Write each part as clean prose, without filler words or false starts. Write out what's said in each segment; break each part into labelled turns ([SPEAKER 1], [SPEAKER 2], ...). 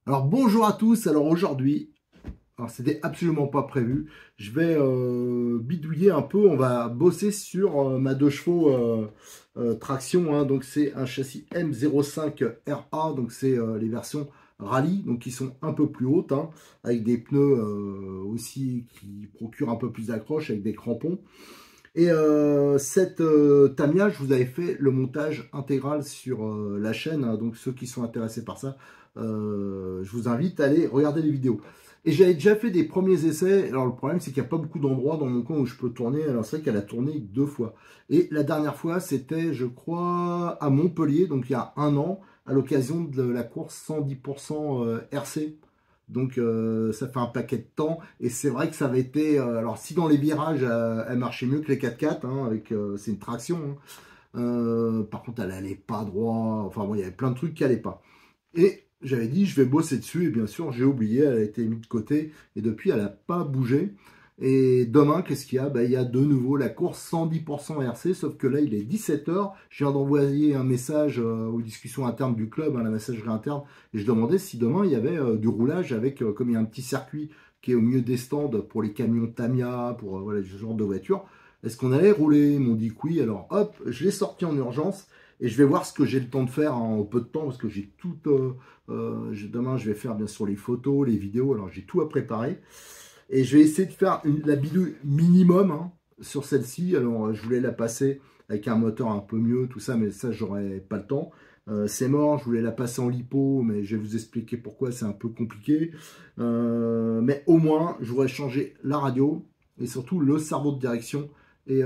[SPEAKER 1] Alors bonjour à tous, alors aujourd'hui, alors c'était absolument pas prévu, je vais bidouiller un peu, on va bosser sur ma 2 chevaux traction, hein. Donc c'est un châssis M05RA, donc c'est les versions rallye, donc qui sont un peu plus hautes, hein, avec des pneus aussi qui procurent un peu plus d'accroche, avec des crampons. Et cette Tamiya, je vous avais fait le montage intégral sur la chaîne, hein. Donc ceux qui sont intéressés par ça, je vous invite à aller regarder les vidéos. Et j'avais déjà fait des premiers essais. Alors le problème, c'est qu'il n'y a pas beaucoup d'endroits dans mon coin où je peux tourner. Alors c'est vrai qu'elle a tourné 2 fois. Et la dernière fois, c'était, je crois, à Montpellier, donc il y a 1 an, à l'occasion de la course 110% RC. Donc ça fait un paquet de temps. Et c'est vrai que ça avait été... alors si dans les virages, elle marchait mieux que les 4x4, hein, avec c'est une traction, hein. Par contre, elle n'allait pas droit. Enfin bon, il y avait plein de trucs qui n'allaient pas. Et j'avais dit, je vais bosser dessus. Et bien sûr, j'ai oublié. Elle a été mise de côté. Et depuis, elle n'a pas bougé. Et demain, qu'est-ce qu'il y a? Ben, il y a de nouveau la course 110% RC. Sauf que là, il est 17 h. Je viens d'envoyer un message aux discussions internes du club, hein, la messagerie interne. Et je demandais si demain, il y avait du roulage avec, comme il y a un petit circuit qui est au milieu des stands pour les camions Tamiya, pour voilà, ce genre de voitures. Est-ce qu'on allait rouler? Ils m'ont dit que oui. Alors hop, je l'ai sorti en urgence. Et je vais voir ce que j'ai le temps de faire en peu de temps, parce que j'ai tout... demain, je vais faire bien sûr les photos, les vidéos, alors j'ai tout à préparer. Et je vais essayer de faire la bidouille minimum, hein, sur celle-ci. Alors, je voulais la passer avec un moteur un peu mieux, tout ça, mais ça, j'aurais pas le temps. C'est mort, je voulais la passer en lipo, mais je vais vous expliquer pourquoi, c'est un peu compliqué. Mais au moins, je voudrais changer la radio et surtout le cerveau de direction. Et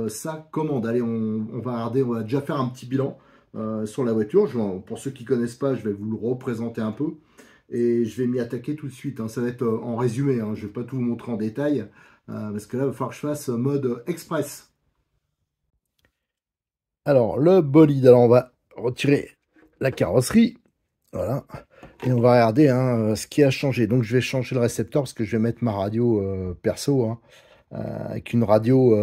[SPEAKER 1] ça commande. Allez, on va regarder, on va déjà faire un petit bilan sur la voiture. Pour ceux qui ne connaissent pas, je vais vous le représenter un peu. Et je vais m'y attaquer tout de suite, hein. Ça va être en résumé, hein. Je ne vais pas tout vous montrer en détail. Parce que là, il va falloir que je fasse mode express. Alors, le bolide, alors on va retirer la carrosserie. Voilà. Et on va regarder, hein, ce qui a changé. Donc, je vais changer le récepteur parce que je vais mettre ma radio perso, hein, avec une radio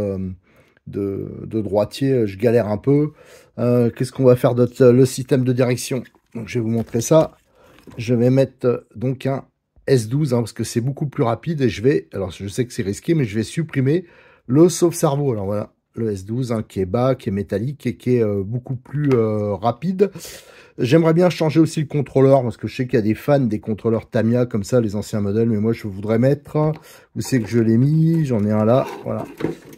[SPEAKER 1] de droitier. Je galère un peu. Qu'est-ce qu'on va faire d'autre? Le système de direction. Donc, je vais vous montrer ça. Je vais mettre donc un S12, hein, parce que c'est beaucoup plus rapide. Et je vais, alors je sais que c'est risqué, mais je vais supprimer le sauve-cerveau. Alors voilà, le S12, hein, qui est bas, qui est métallique et qui est beaucoup plus rapide. J'aimerais bien changer aussi le contrôleur, parce que je sais qu'il y a des fans des contrôleurs Tamiya, comme ça, les anciens modèles, mais moi je voudrais mettre, où c'est que je l'ai mis? J'en ai un là, voilà.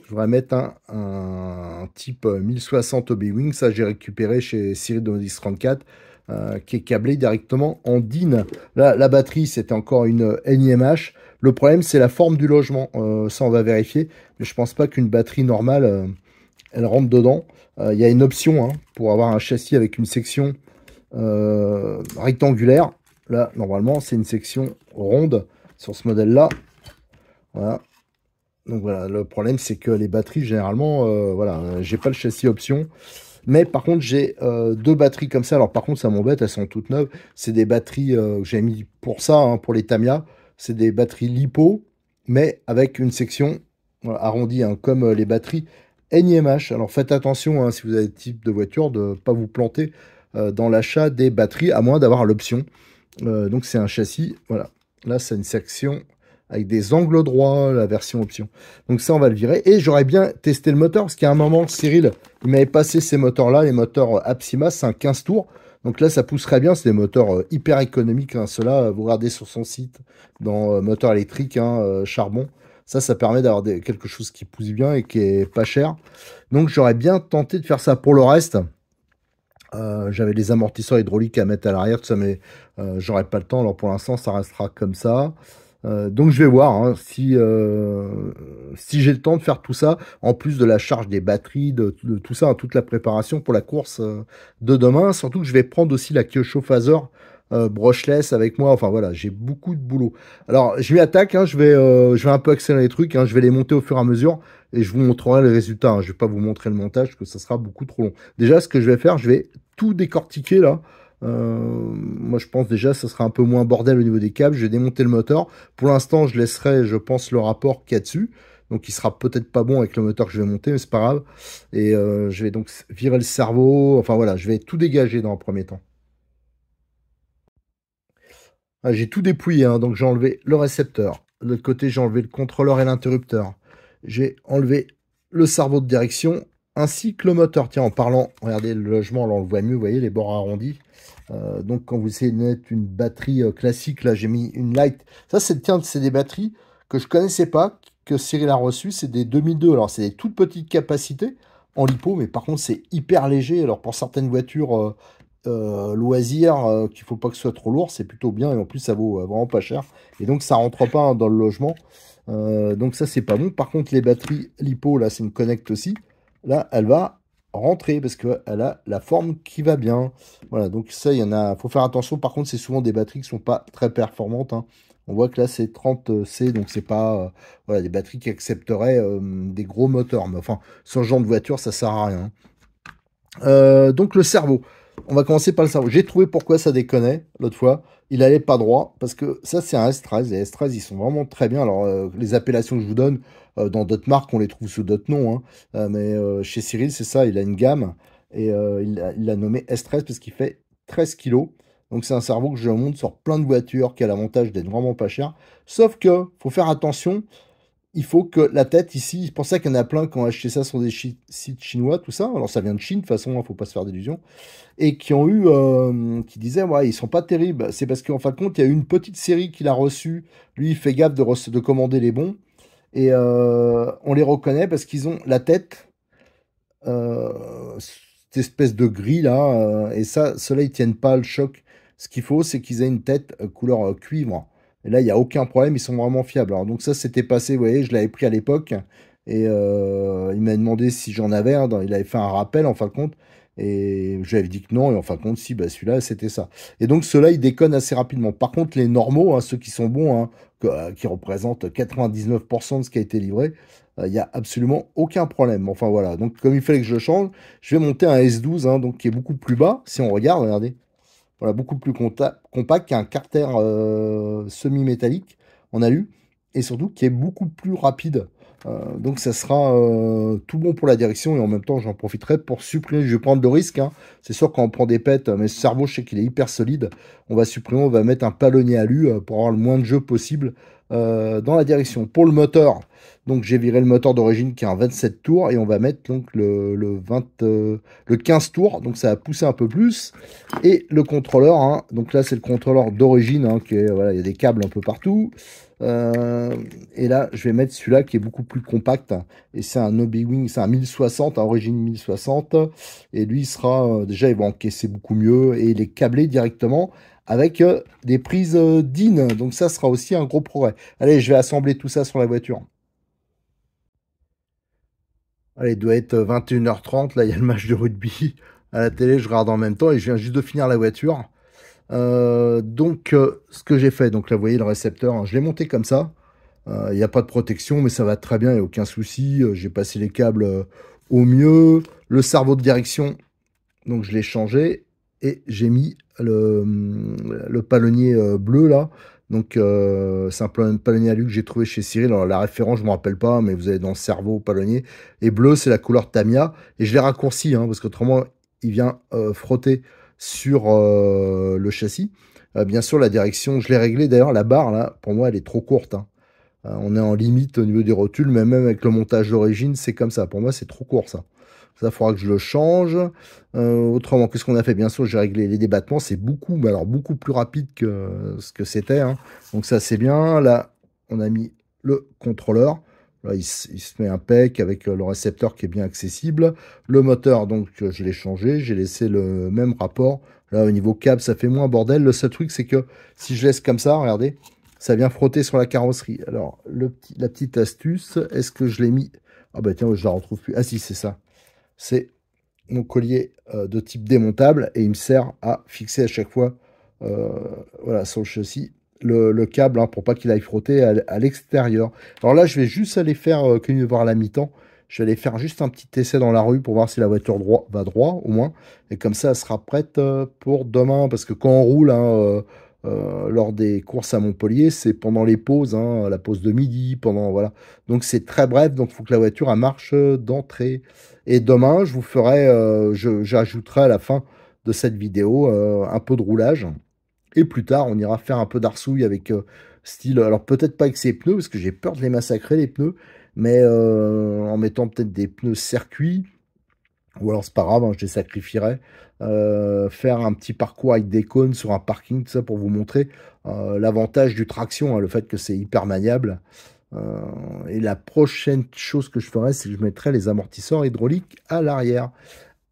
[SPEAKER 1] Je voudrais mettre un type 1060 Obi-Wing, ça j'ai récupéré chez Cyril de 34, qui est câblé directement en DIN. Là, la batterie, c'était encore une NiMH. Le problème, c'est la forme du logement. Ça, on va vérifier, mais je pense pas qu'une batterie normale, elle rentre dedans. Il y a une option, hein, pour avoir un châssis avec une section rectangulaire. Là, normalement, c'est une section ronde sur ce modèle-là. Voilà. Donc voilà, le problème, c'est que les batteries, généralement, voilà, j'ai pas le châssis option. Mais par contre, j'ai 2 batteries comme ça. Alors par contre, ça m'embête, elles sont toutes neuves. C'est des batteries que j'ai mis pour ça, hein, pour les Tamiya. C'est des batteries LiPo, mais avec une section, voilà, arrondie, hein, comme les batteries NiMH. Alors faites attention, hein, si vous avez ce type de voiture, de ne pas vous planter dans l'achat des batteries, à moins d'avoir l'option. Donc c'est un châssis, voilà. Là, c'est une section avec des angles droits, la version option. Donc ça, on va le virer. Et j'aurais bien testé le moteur, parce qu'à un moment, Cyril, il m'avait passé ces moteurs-là, les moteurs Apsima, c'est un 15 tours. Donc là, ça pousserait bien, c'est des moteurs hyper économiques, hein. Ceux-là, vous regardez sur son site, dans moteur électrique, hein, charbon. Ça permet d'avoir quelque chose qui pousse bien et qui est pas cher. Donc j'aurais bien tenté de faire ça. Pour le reste, j'avais les amortisseurs hydrauliques à mettre à l'arrière, tout ça, mais j'aurais pas le temps. Alors pour l'instant, ça restera comme ça. Donc je vais voir, hein, si j'ai le temps de faire tout ça, en plus de la charge des batteries, de tout ça, hein, toute la préparation pour la course de demain. Surtout que je vais prendre aussi la Kyosho Phaser brushless avec moi. Enfin voilà, j'ai beaucoup de boulot. Alors je m'y attaque, hein, je vais un peu accélérer les trucs, hein, je vais les monter au fur et à mesure et je vous montrerai les résultats. Hein. Je vais pas vous montrer le montage parce que ça sera beaucoup trop long. Déjà, ce que je vais faire, je vais tout décortiquer là. Moi je pense déjà ça sera un peu moins bordel au niveau des câbles. Je vais démonter le moteur. Pour l'instant, je laisserai, je pense, le rapport qu'il y a dessus. Donc il sera peut-être pas bon avec le moteur que je vais monter, mais c'est pas grave. Et je vais donc virer le cerveau. Enfin voilà, je vais tout dégager dans un premier temps. Ah, j'ai tout dépouillé, hein, donc j'ai enlevé le récepteur. De l'autre côté, j'ai enlevé le contrôleur et l'interrupteur. J'ai enlevé le cerveau de direction ainsi que le moteur. Tiens, en parlant, regardez le logement, là on le voit mieux, vous voyez les bords arrondis. Donc quand vous essayez de mettre une batterie classique, là j'ai mis une light. Ça c'est des batteries que je connaissais pas, que Cyril a reçues, c'est des 2002. Alors c'est des toutes petites capacités en lipo, mais par contre c'est hyper léger. Alors pour certaines voitures loisirs, qu'il faut pas que ce soit trop lourd, c'est plutôt bien et en plus ça vaut vraiment pas cher. Et donc ça rentre pas hein, dans le logement. Donc ça c'est pas bon. Par contre les batteries lipo, là c'est une connect aussi. Là elle va rentrer parce qu'elle a la forme qui va bien. Voilà, donc ça il y en a, faut faire attention. Par contre c'est souvent des batteries qui sont pas très performantes. Hein. On voit que là c'est 30C, donc c'est pas voilà, des batteries qui accepteraient des gros moteurs. Mais enfin, sur ce genre de voiture, ça sert à rien. Donc le cerveau. On va commencer par le cerveau. J'ai trouvé pourquoi ça déconnait l'autre fois. Il allait pas droit parce que ça c'est un S13. Les S13 ils sont vraiment très bien. Alors les appellations que je vous donne dans d'autres marques on les trouve sous d'autres noms. Hein. Mais chez Cyril c'est ça. Il a une gamme et il l'a nommé S13 parce qu'il fait 13 kilos. Donc c'est un cerveau que je monte sur plein de voitures qui a l'avantage d'être vraiment pas cher. Sauf que faut faire attention, il faut que la tête ici, c'est pour ça qu'il y en a plein qui ont acheté ça sur des sites chinois, tout ça. Alors ça vient de Chine, de toute façon, il ne faut pas se faire d'illusions. Et qui ont eu, qui disaient, ouais, ils sont pas terribles. C'est parce qu'en fin de compte, il y a eu une petite série qu'il a reçue. Lui, il fait gaffe de commander les bons. Et on les reconnaît parce qu'ils ont la tête, cette espèce de gris là. Et ça, ceux-là, ils tiennent pas le choc. Ce qu'il faut, c'est qu'ils aient une tête couleur cuivre. Et là, il n'y a aucun problème, ils sont vraiment fiables. Alors, donc ça, c'était passé, vous voyez, je l'avais pris à l'époque. Et il m'a demandé si j'en avais un. Il avait fait un rappel, en fin de compte. Et je lui avais dit que non. Et en fin de compte, si, bah, celui-là, c'était ça. Et donc, ceux-là, ils déconnent assez rapidement. Par contre, les normaux, hein, ceux qui sont bons, hein, qui représentent 99% de ce qui a été livré, il n'y a absolument aucun problème. Enfin, voilà. Donc, comme il fallait que je le change, je vais monter un S12, hein, donc, qui est beaucoup plus bas. Si on regarde, regardez. Voilà, beaucoup plus compact qu'un carter semi-métallique en alu et surtout qui est beaucoup plus rapide. Donc ça sera tout bon pour la direction et en même temps j'en profiterai pour supprimer. Je vais prendre le risque. Hein. C'est sûr quand on prend des pètes, mais ce cerveau je sais qu'il est hyper solide. On va supprimer, on va mettre un palonnier alu pour avoir le moins de jeu possible dans la direction. Pour le moteur, donc j'ai viré le moteur d'origine qui est un 27 tours et on va mettre donc le 15 tours. Donc ça va pousser un peu plus. Et le contrôleur, hein, donc là c'est le contrôleur d'origine, hein, voilà, il y a des câbles un peu partout. Et là je vais mettre celui-là qui est beaucoup plus compact. Et c'est un Obi-Wing, c'est un 1060, à origine 1060. Et lui il sera, déjà il va encaisser beaucoup mieux et il est câblé directement avec des prises DIN. Donc ça sera aussi un gros progrès. Allez, je vais assembler tout ça sur la voiture. Allez, il doit être 21h30. Là, il y a le match de rugby à la télé. Je regarde en même temps et je viens juste de finir la voiture. Ce que j'ai fait, donc là, vous voyez le récepteur, hein, je l'ai monté comme ça. Il n'y a pas de protection, mais ça va très bien, il n'y a aucun souci. J'ai passé les câbles au mieux. Le cerveau de direction, donc je l'ai changé et j'ai mis le palonnier bleu là. Donc c'est un palonnier alu que j'ai trouvé chez Cyril. Alors la référence je ne me rappelle pas, mais vous avez dans le cerveau palonnier. Et bleu c'est la couleur Tamiya. Et je l'ai raccourci hein, parce qu'autrement il vient frotter sur le châssis. Bien sûr la direction, je l'ai réglé d'ailleurs, la barre là, pour moi elle est trop courte. Hein. On est en limite au niveau des rotules, mais même avec le montage d'origine, c'est comme ça. Pour moi, c'est trop court, ça. Ça, il faudra que je le change. Autrement, qu'est-ce qu'on a fait? Bien sûr, j'ai réglé les débattements. C'est beaucoup, mais alors beaucoup plus rapide que ce que c'était. Hein. Donc ça, c'est bien. Là, on a mis le contrôleur. Là, il se met un PEC avec le récepteur qui est bien accessible. Le moteur, donc, je l'ai changé. J'ai laissé le même rapport. Là, au niveau câble, ça fait moins bordel. Le seul truc, c'est que si je laisse comme ça, regardez, ça vient frotter sur la carrosserie. Alors, la petite astuce, est-ce que je l'ai mis? Ah bah tiens, je la retrouve plus. Ah si, c'est ça. C'est mon collier de type démontable et il me sert à fixer à chaque fois voilà, sur le châssis, le câble, hein, pour pas qu'il aille frotter à l'extérieur. Alors là, je vais juste aller faire, que mieux voir à la mi-temps, je vais aller faire juste un petit essai dans la rue pour voir si la voiture va droit, au moins. Et comme ça, elle sera prête pour demain. Parce que quand on roule, hein, lors des courses à Montpellier, c'est pendant les pauses, hein, la pause de midi, voilà. Donc c'est très bref, donc il faut que la voiture elle marche d'entrée. Et demain, je vous ferai, j'ajouterai à la fin de cette vidéo un peu de roulage. Et plus tard, on ira faire un peu d'arsouille avec style, alors peut-être pas avec ces pneus, parce que j'ai peur de les massacrer, les pneus, mais en mettant peut-être des pneus circuit, ou alors c'est pas grave, hein, je les sacrifierai. Faire un petit parcours avec des cônes sur un parking, tout ça pour vous montrer l'avantage du traction, hein, le fait que c'est hyper maniable. Et la prochaine chose que je ferai, c'est que je mettrai les amortisseurs hydrauliques à l'arrière.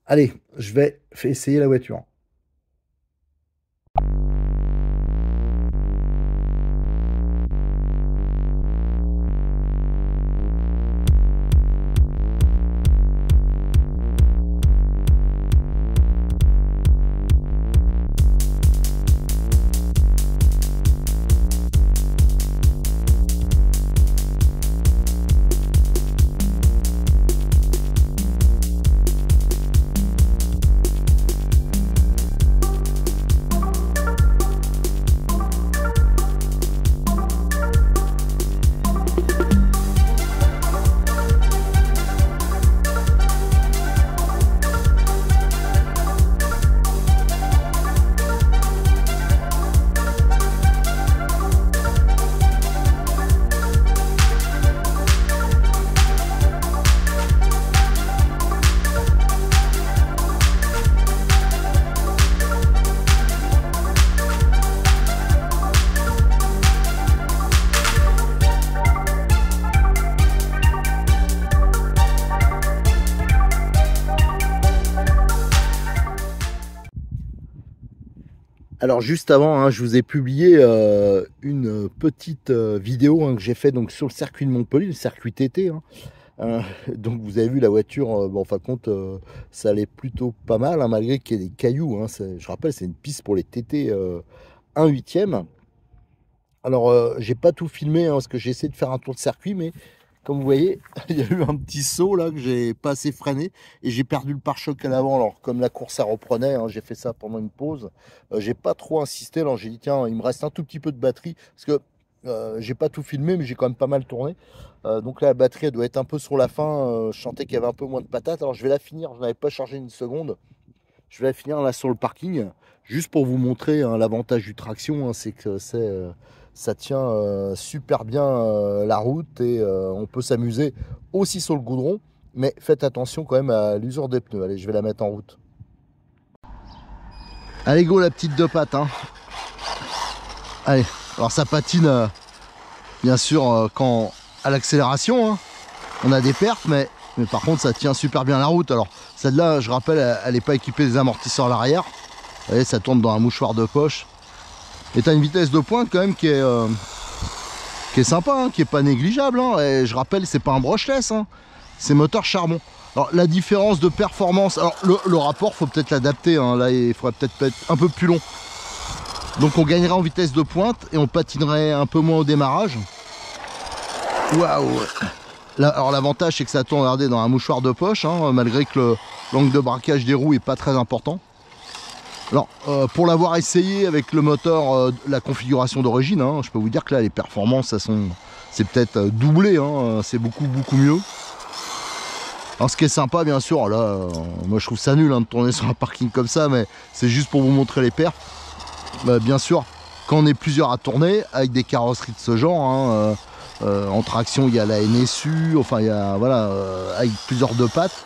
[SPEAKER 1] Allez, je vais essayer la voiture. Alors juste avant, hein, je vous ai publié une petite vidéo, hein, que j'ai fait donc sur le circuit de Montpellier, le circuit TT. Hein. Donc vous avez vu la voiture, bon, en fin de compte, ça allait plutôt pas mal, hein, malgré qu'il y ait des cailloux. Hein, je rappelle, c'est une piste pour les TT 1/8. Alors j'ai pas tout filmé, hein, parce que j'ai essayé de faire un tour de circuit, mais comme vous voyez, il y a eu un petit saut là que j'ai pas assez freiné et j'ai perdu le pare-choc à l'avant. Alors comme la course ça reprenait, hein, j'ai fait ça pendant une pause. J'ai pas trop insisté. Alors j'ai dit tiens, il me reste un tout petit peu de batterie parce que j'ai pas tout filmé, mais j'ai quand même pas mal tourné. Donc là, la batterie elle doit être un peu sur la fin. Je sentais qu'il y avait un peu moins de patates. Alors je vais la finir. Je n'avais pas chargé une seconde. Je vais la finir là sur le parking, juste pour vous montrer, hein, l'avantage du traction, hein, c'est que ça tient super bien la route et on peut s'amuser aussi sur le goudron, mais faites attention quand même à l'usure des pneus. Allez, je vais la mettre en route. Allez go la petite deux pattes, hein. Allez, alors ça patine bien sûr quand à l'accélération, hein. On a des pertes, mais par contre ça tient super bien la route. Alors celle-là, je rappelle, elle n'est pas équipée des amortisseurs à l'arrière. Vous voyez, ça tourne dans un mouchoir de poche. Et tu as une vitesse de pointe quand même qui est sympa, hein, qui est pas négligeable. Hein. Et je rappelle, c'est pas un brushless, hein. C'est moteur charbon. Alors la différence de performance, alors le rapport, faut peut-être l'adapter. Hein. Là, il faudrait peut-être être un peu plus long. Donc on gagnerait en vitesse de pointe et on patinerait un peu moins au démarrage. Waouh! Alors l'avantage c'est que ça tourne, regardez, dans un mouchoir de poche, hein, malgré que l'angle de braquage des roues est pas très important. Alors pour l'avoir essayé avec le moteur, la configuration d'origine, hein, je peux vous dire que là les performances c'est peut-être doublé, hein, c'est beaucoup mieux. Alors ce qui est sympa bien sûr, là moi je trouve ça nul, hein, de tourner sur un parking comme ça, mais c'est juste pour vous montrer les perfs. Bien sûr, quand on est plusieurs à tourner avec des carrosseries de ce genre, hein, en traction il y a la NSU, enfin il y a, voilà, avec plusieurs deux pattes,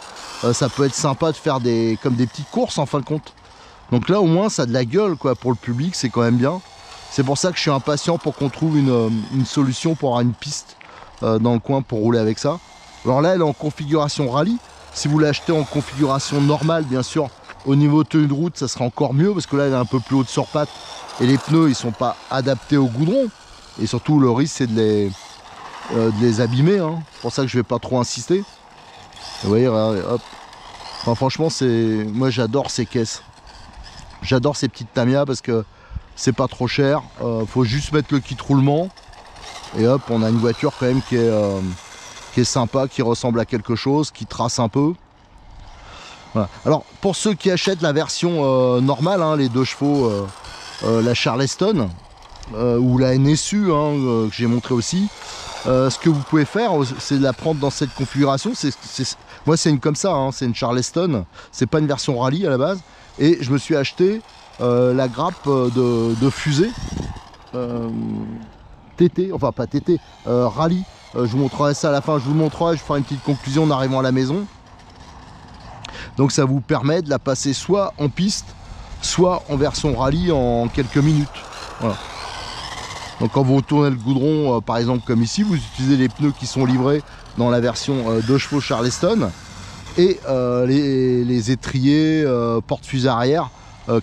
[SPEAKER 1] ça peut être sympa de faire comme des petites courses en fin de compte. Donc là au moins ça a de la gueule quoi, pour le public, c'est quand même bien. C'est pour ça que je suis impatient pour qu'on trouve une solution pour avoir une piste dans le coin pour rouler avec ça. Alors là elle est en configuration rallye. Si vous l'achetez en configuration normale, bien sûr, au niveau tenue de route ça sera encore mieux, parce que là elle est un peu plus haute sur pattes et les pneus ils sont pas adaptés au goudron. Et surtout le risque c'est de les abîmer, hein. C'est pour ça que je vais pas trop insister. Vous voyez, regardez, hop. Enfin, franchement, moi j'adore ces caisses. J'adore ces petites Tamiya parce que c'est pas trop cher. Faut juste mettre le kit roulement. Et hop, on a une voiture quand même qui est sympa, qui ressemble à quelque chose, qui trace un peu. Voilà. Alors, pour ceux qui achètent la version normale, hein, les 2 chevaux, la Charleston, ou la NSU, que j'ai montré aussi, ce que vous pouvez faire, c'est de la prendre dans cette configuration. Moi, c'est une comme ça, hein, c'est une Charleston. C'est pas une version rallye à la base. Et je me suis acheté la grappe de fusée TT, enfin pas TT, rallye. Je vous montrerai ça à la fin. Je vous le montrerai. Je ferai une petite conclusion en arrivant à la maison. Donc, ça vous permet de la passer soit en piste, soit en version rallye en quelques minutes. Voilà. Donc quand vous retournez le goudron, par exemple comme ici, vous utilisez les pneus qui sont livrés dans la version 2 chevaux Charleston et les étriers porte-fusée arrière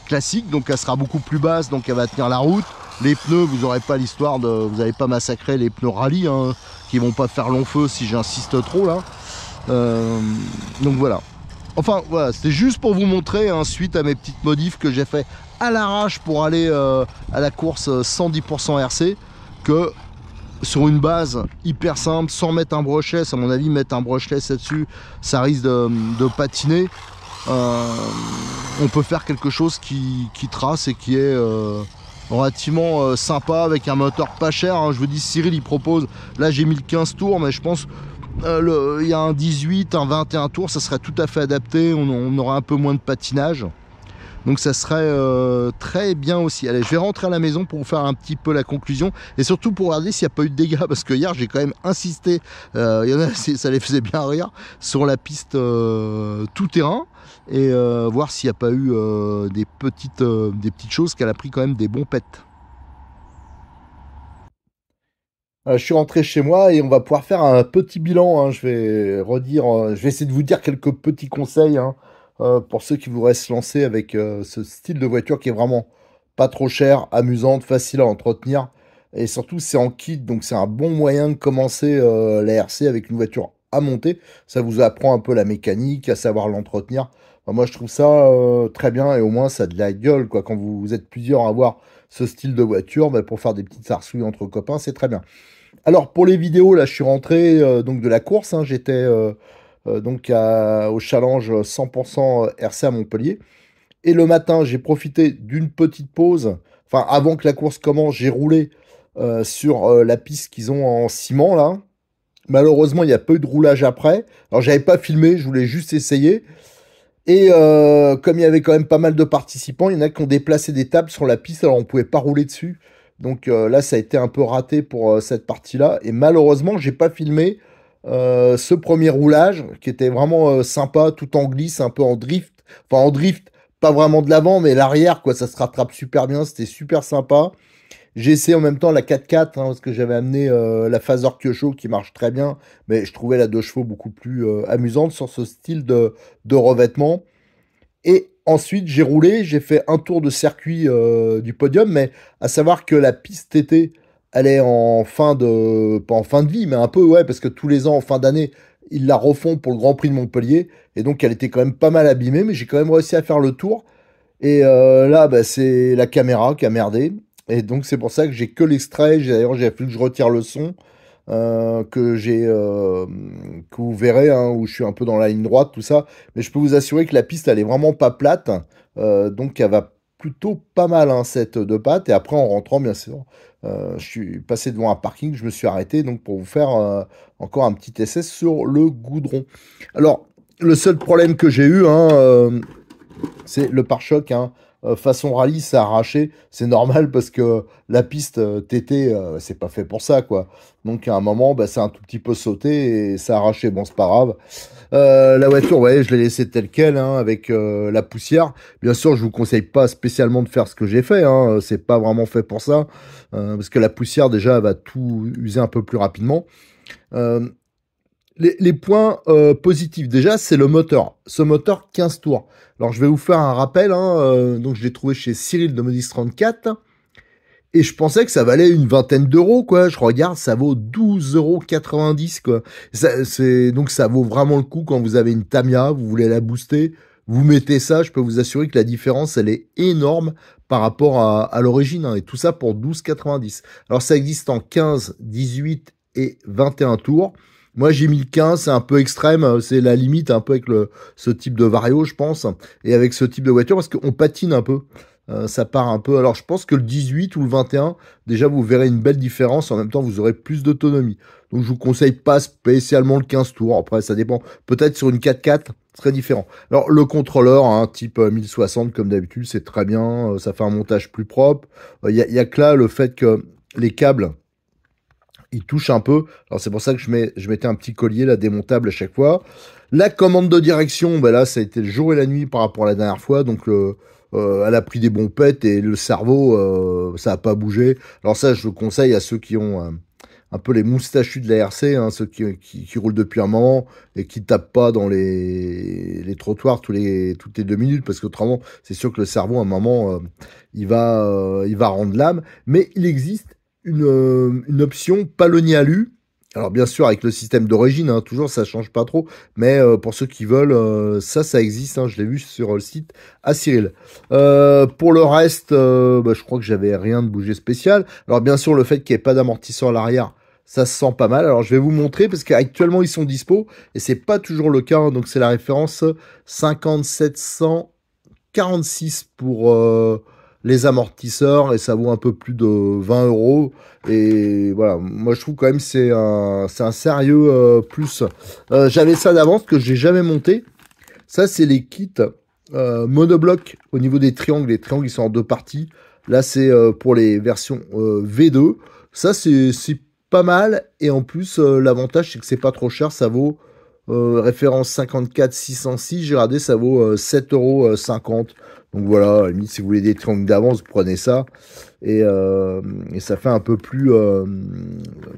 [SPEAKER 1] classiques, donc elle sera beaucoup plus basse, donc elle va tenir la route. Les pneus, vous n'aurez pas l'histoire de, vous n'allez pas massacrer les pneus rallye, hein, qui vont pas faire long feu si j'insiste trop là. Donc voilà. Enfin voilà, c'était juste pour vous montrer, hein, suite à mes petites modifs que j'ai fait à l'arrache pour aller à la course 110% RC, que sur une base hyper simple, sans mettre un brushless. À mon avis, mettre un brushless là-dessus, ça risque de patiner. On peut faire quelque chose qui trace et qui est relativement sympa, avec un moteur pas cher, hein. Je vous dis, Cyril il propose, là j'ai mis le 15 tours, mais je pense il y a un 18, un 21 tours, ça serait tout à fait adapté, on aura un peu moins de patinage. Donc ça serait très bien aussi. Allez, je vais rentrer à la maison pour vous faire un petit peu la conclusion. Et surtout pour regarder s'il n'y a pas eu de dégâts. Parce que hier, j'ai quand même insisté. Il y en a, ça les faisait bien rire. Sur la piste tout terrain. Et voir s'il n'y a pas eu des petites choses qu'elle a pris quand même des bons pets. Je suis rentré chez moi et on va pouvoir faire un petit bilan, hein. Je vais redire, je vais essayer de vous dire quelques petits conseils, hein, pour ceux qui voudraient se lancer avec ce style de voiture qui est vraiment pas trop cher, amusante, facile à entretenir. Et surtout, c'est en kit, donc c'est un bon moyen de commencer la RC avec une voiture à monter. Ça vous apprend un peu la mécanique, à savoir l'entretenir. Enfin, moi, je trouve ça très bien, et au moins, ça a de la gueule, quoi. Quand vous êtes plusieurs à avoir ce style de voiture, bah, pour faire des petites arsouilles entre copains, c'est très bien. Alors pour les vidéos, là je suis rentré donc de la course, hein. J'étais donc au challenge 100% RC à Montpellier. Et le matin, j'ai profité d'une petite pause. Enfin, avant que la course commence, j'ai roulé sur la piste qu'ils ont en ciment là. Malheureusement, il n'y a pas eu de roulage après. Alors j'avais pas filmé, je voulais juste essayer. Et comme il y avait quand même pas mal de participants, il y en a qui ont déplacé des tables sur la piste, alors on pouvait pas rouler dessus. Donc là, ça a été un peu raté pour cette partie-là. Et malheureusement, j'ai pas filmé ce premier roulage, qui était vraiment sympa, tout en glisse, un peu en drift. Enfin, en drift, pas vraiment de l'avant, mais l'arrière, quoi, ça se rattrape super bien, c'était super sympa. J'ai essayé en même temps la 4x4, hein, parce que j'avais amené la Phaser Kyosho qui marche très bien, mais je trouvais la 2 chevaux beaucoup plus amusante sur ce style de revêtement. Et ensuite, j'ai roulé, j'ai fait un tour de circuit du podium, mais à savoir que la piste TT, elle est en fin de, pas en fin de vie, mais un peu, ouais, parce que tous les ans, en fin d'année, ils la refont pour le Grand Prix de Montpellier, et donc elle était quand même pas mal abîmée, mais j'ai quand même réussi à faire le tour. Et là, bah, c'est la caméra qui a merdé. Et donc, c'est pour ça que j'ai que l'extrait. D'ailleurs, j'ai fallu que je retire le son. Que vous verrez, hein, où je suis un peu dans la ligne droite, tout ça. Mais je peux vous assurer que la piste, elle est vraiment pas plate. Donc, elle va plutôt pas mal, hein, cette de pattes. Et après, en rentrant, bien sûr, je suis passé devant un parking. Je me suis arrêté donc pour vous faire encore un petit essai sur le goudron. Alors, le seul problème que j'ai eu, hein, c'est le pare-choc, hein. Façon rallye, ça a arraché. C'est normal parce que la piste TT, c'est pas fait pour ça, quoi. Donc à un moment, bah, ça a un tout petit peu sauté et ça a arraché. Bon, c'est pas grave. La voiture, ouais, je l'ai laissée telle quelle, hein, avec la poussière. Bien sûr, je vous conseille pas spécialement de faire ce que j'ai fait, hein. C'est pas vraiment fait pour ça, parce que la poussière déjà elle va tout user un peu plus rapidement. Les points positifs, déjà, c'est le moteur. Ce moteur 15 tours. Alors, je vais vous faire un rappel, hein, donc, je l'ai trouvé chez Cyril de Modis 34. Et je pensais que ça valait une vingtaine d'euros, quoi. Je regarde, ça vaut 12,90 €, quoi. Donc, ça vaut vraiment le coup quand vous avez une Tamiya, vous voulez la booster. vous mettez ça, je peux vous assurer que la différence, elle est énorme par rapport à l'origine, hein, et tout ça pour 12,90. Alors ça existe en 15, 18 et 21 tours. Moi, j'ai mis le 15, c'est un peu extrême, c'est la limite un peu avec ce type de vario, je pense, et avec ce type de voiture, parce qu'on patine un peu. Ça part un peu. Alors, je pense que le 18 ou le 21, déjà, vous verrez une belle différence. En même temps, vous aurez plus d'autonomie. Donc, je vous conseille pas spécialement le 15 tours. Après, ça dépend. Peut-être sur une 4x4, ce serait différent. Alors, le contrôleur, hein, type 1060, comme d'habitude, c'est très bien. Ça fait un montage plus propre. Il y a que là, le fait que les câbles, ils touchent un peu. Alors, c'est pour ça que je mettais un petit collier, là, démontable à chaque fois. La commande de direction, ben là, ça a été le jour et la nuit par rapport à la dernière fois. Donc, elle a pris des bons pets et le cerveau, ça a pas bougé. Alors ça, je le conseille à ceux qui ont un peu les moustachus de la RC, hein, ceux qui roulent depuis un moment et qui tapent pas dans les trottoirs toutes les 2 minutes, parce qu'autrement, c'est sûr que le cerveau, à un moment, il va rendre l'âme. Mais il existe une option palonnier alu. Alors bien sûr avec le système d'origine, hein, toujours ça change pas trop, mais pour ceux qui veulent, ça existe, hein, je l'ai vu sur le site à Cyril. Pour le reste, bah, je crois que j'avais rien de bougé spécial. Alors bien sûr le fait qu'il n'y ait pas d'amortisseur à l'arrière, ça se sent pas mal. Alors je vais vous montrer parce qu'actuellement ils sont dispo et c'est pas toujours le cas, hein, donc c'est la référence 5746 pour les amortisseurs et ça vaut un peu plus de 20 euros. Et voilà, moi je trouve quand même c'est un sérieux plus. J'avais ça d'avance que j'ai jamais monté. Ça c'est les kits monobloc au niveau des triangles. Les triangles ils sont en deux parties. Là c'est pour les versions V2. Ça c'est pas mal et en plus l'avantage c'est que c'est pas trop cher. Ça vaut référence 54 606. J'ai regardé, ça vaut 7,50 €. Donc voilà, à la limite, si vous voulez des triangles d'avance, vous prenez ça. Et ça fait un peu plus,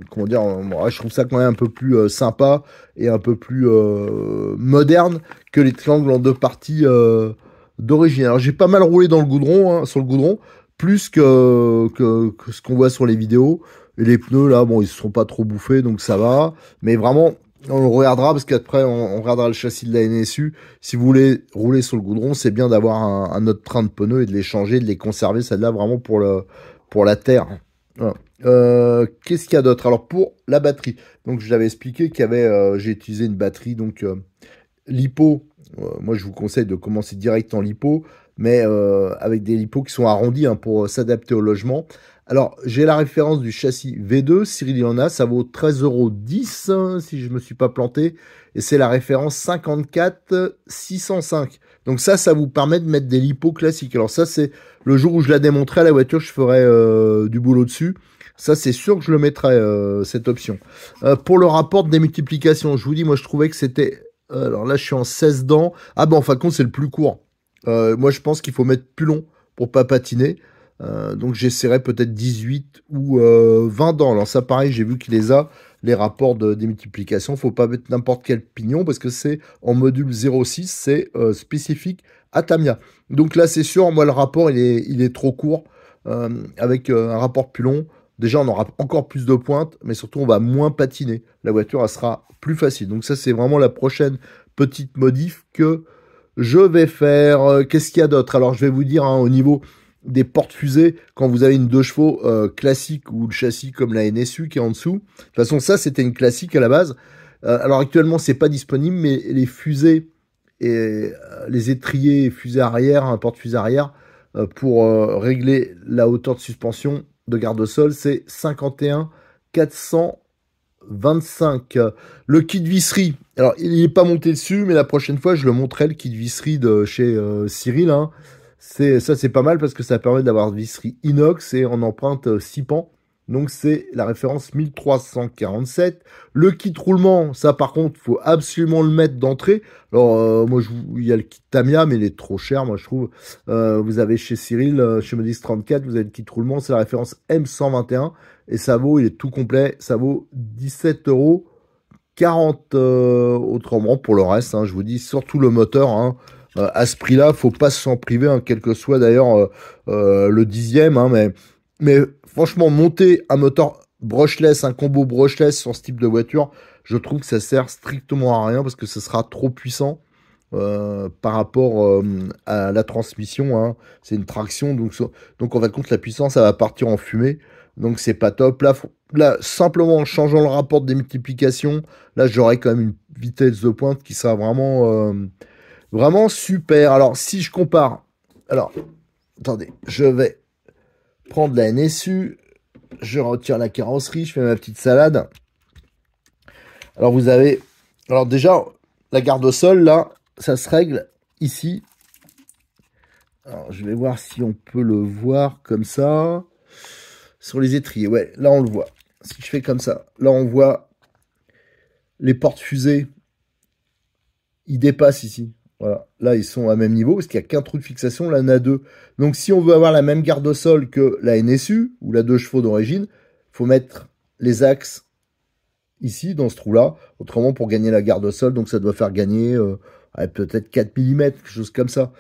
[SPEAKER 1] comment dire, moi, je trouve ça quand même un peu plus sympa et un peu plus moderne que les triangles en deux parties d'origine. Alors j'ai pas mal roulé dans le goudron, hein, sur le goudron, plus que ce qu'on voit sur les vidéos. Et les pneus là, bon, ils se sont pas trop bouffés, donc ça va. Mais vraiment, on le regardera parce qu'après on regardera le châssis de la NSU. Si vous voulez rouler sur le goudron, c'est bien d'avoir un autre train de pneus et de les changer, de les conserver, celle-là vraiment pour la terre. Voilà. Qu'est-ce qu'il y a d'autre? Alors pour la batterie, donc je l'avais expliqué qu'il y avait, j'ai utilisé une batterie donc lipo. Moi je vous conseille de commencer direct en lipo, mais avec des lipos qui sont arrondis, hein, pour s'adapter au logement. Alors, j'ai la référence du châssis V2, Cyril y en a, ça vaut 13,10 €, si je me suis pas planté, et c'est la référence 54 605. Donc ça vous permet de mettre des lipos classiques. Alors ça, c'est le jour où je la démontrerai à la voiture, je ferai du boulot dessus. Ça, c'est sûr que je le mettrai, cette option. Pour le rapport de démultiplication, je vous dis, moi, je trouvais que c'était... alors là, je suis en 16 dents. Ah ben, en fin de compte, c'est le plus court. Moi, je pense qu'il faut mettre plus long pour pas patiner. Donc j'essaierai peut-être 18 ou 20 dents. Alors ça pareil, j'ai vu qu'il les a, les rapports de démultiplication. Faut pas mettre n'importe quel pignon parce que c'est en module 0,6, c'est spécifique à Tamiya. Donc là c'est sûr, moi le rapport il est trop court. Avec un rapport plus long, déjà on aura encore plus de pointes, mais surtout on va moins patiner. La voiture elle sera plus facile. Donc ça c'est vraiment la prochaine petite modif que je vais faire. Qu'est-ce qu'il y a d'autre? Alors je vais vous dire, hein, au niveau des portes-fusées, quand vous avez une 2 chevaux classique ou le châssis comme la NSU qui est en dessous. De toute façon, ça, c'était une classique à la base. Alors actuellement, c'est pas disponible, mais les fusées et les étriers fusées arrière, un porte-fusée arrière, pour régler la hauteur de suspension de garde-sol, c'est 51 425. Le kit visserie, alors il n'est pas monté dessus, mais la prochaine fois, je le montrerai, le kit visserie de chez Cyril, hein. C'est pas mal parce que ça permet d'avoir visserie inox et en empreinte 6 pans. Donc c'est la référence 1347. Le kit roulement, ça par contre, faut absolument le mettre d'entrée. Alors moi, il y a le kit Tamiya, mais il est trop cher, moi je trouve. Vous avez chez Cyril, chez Modis 34, vous avez le kit roulement, c'est la référence M121. Et ça vaut, il est tout complet, ça vaut 17,40 €. Autrement, pour le reste, hein, je vous dis, surtout le moteur, hein. À ce prix-là, faut pas s'en priver, hein, quel que soit d'ailleurs le 10e, hein, mais franchement, monter un moteur brushless, un combo brushless sur ce type de voiture, je trouve que ça sert strictement à rien parce que ce sera trop puissant. par rapport à la transmission, hein. C'est une traction, donc en fin de compte, la puissance, ça va partir en fumée. Donc c'est pas top. Là, simplement en changeant le rapport de démultiplication, là, j'aurai quand même une vitesse de pointe qui sera vraiment super. Alors, si je compare... Alors, attendez, je vais prendre la NSU, je retire la carrosserie, je fais ma petite salade. Alors, vous avez... Alors déjà, la garde au sol, là, ça se règle ici. Alors, je vais voir si on peut le voir comme ça. Sur les étriers, ouais, là, on le voit. Si je fais comme ça, là, on voit les portes fusées. Ils dépassent ici. Voilà. Là, ils sont à même niveau parce qu'il n'y a qu'un trou de fixation. Là, on a deux. Donc, si on veut avoir la même garde au sol que la NSU ou la 2 chevaux d'origine, il faut mettre les axes ici, dans ce trou-là. Autrement, pour gagner la garde au sol, donc ça doit faire gagner peut-être 4 mm, quelque chose comme ça.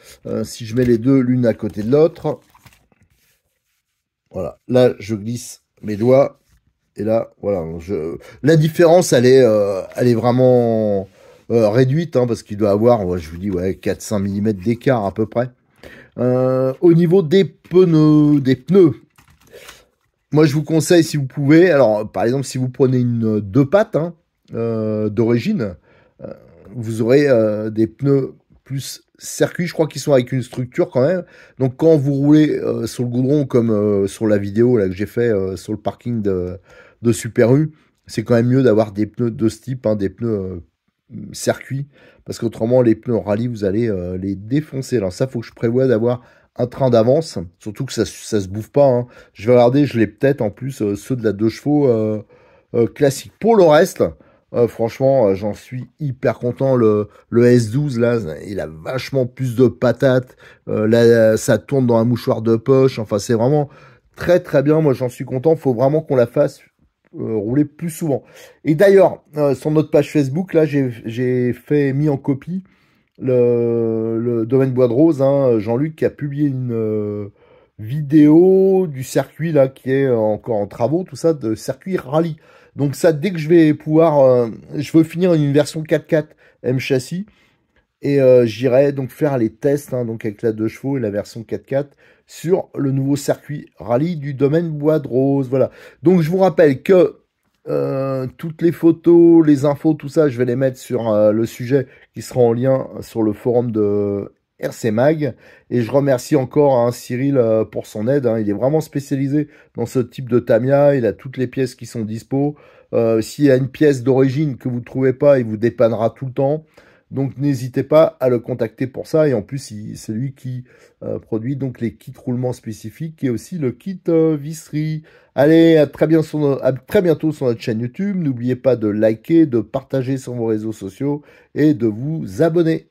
[SPEAKER 1] Si je mets les deux l'une à côté de l'autre, voilà. Là, je glisse mes doigts. Et là, voilà. La différence, elle est vraiment réduite, hein, parce qu'il doit avoir, ouais, je vous dis, ouais, 4-5 mm d'écart à peu près. Au niveau des pneus, moi, je vous conseille, si vous pouvez, alors, par exemple, si vous prenez une 2 pattes hein, d'origine, vous aurez des pneus plus circuit. Je crois qu'ils sont avec une structure quand même. Donc, quand vous roulez sur le goudron, comme sur la vidéo là, que j'ai fait sur le parking de Super U, c'est quand même mieux d'avoir des pneus de ce type, hein, des pneus circuit, parce qu'autrement, les pneus rallye, vous allez les défoncer. Alors ça, faut que je prévoie d'avoir un train d'avance, surtout que ça se bouffe pas, hein. Je vais regarder, je l'ai peut-être en plus ceux de la 2 chevaux classique. Pour le reste, franchement, j'en suis hyper content. Le S12 là, il a vachement plus de patates. Là, ça tourne dans un mouchoir de poche. Enfin, c'est vraiment très très bien. Moi, j'en suis content. Faut vraiment qu'on la fasse rouler plus souvent. Et d'ailleurs, sur notre page Facebook, là, j'ai mis en copie le domaine Bois de Rose, hein, Jean-Luc qui a publié une vidéo du circuit là qui est encore en travaux, tout ça, de circuit rallye. Donc ça, dès que je vais pouvoir, je veux finir une version 4x4 M châssis et j'irai donc faire les tests, hein, donc avec la 2 chevaux et la version 4x4 sur le nouveau circuit rallye du domaine Bois de Rose. Voilà. Donc je vous rappelle que toutes les photos, les infos, tout ça, je vais les mettre sur le sujet qui sera en lien sur le forum de RC Mag. Et je remercie encore hein, Cyril pour son aide. Hein. Il est vraiment spécialisé dans ce type de Tamiya. Il a toutes les pièces qui sont dispo. S'il y a une pièce d'origine que vous ne trouvez pas, il vous dépannera tout le temps. Donc n'hésitez pas à le contacter pour ça. Et en plus, c'est lui qui produit donc les kits roulement spécifiques et aussi le kit visserie. Allez, à très bientôt sur notre chaîne YouTube. N'oubliez pas de liker, de partager sur vos réseaux sociaux et de vous abonner.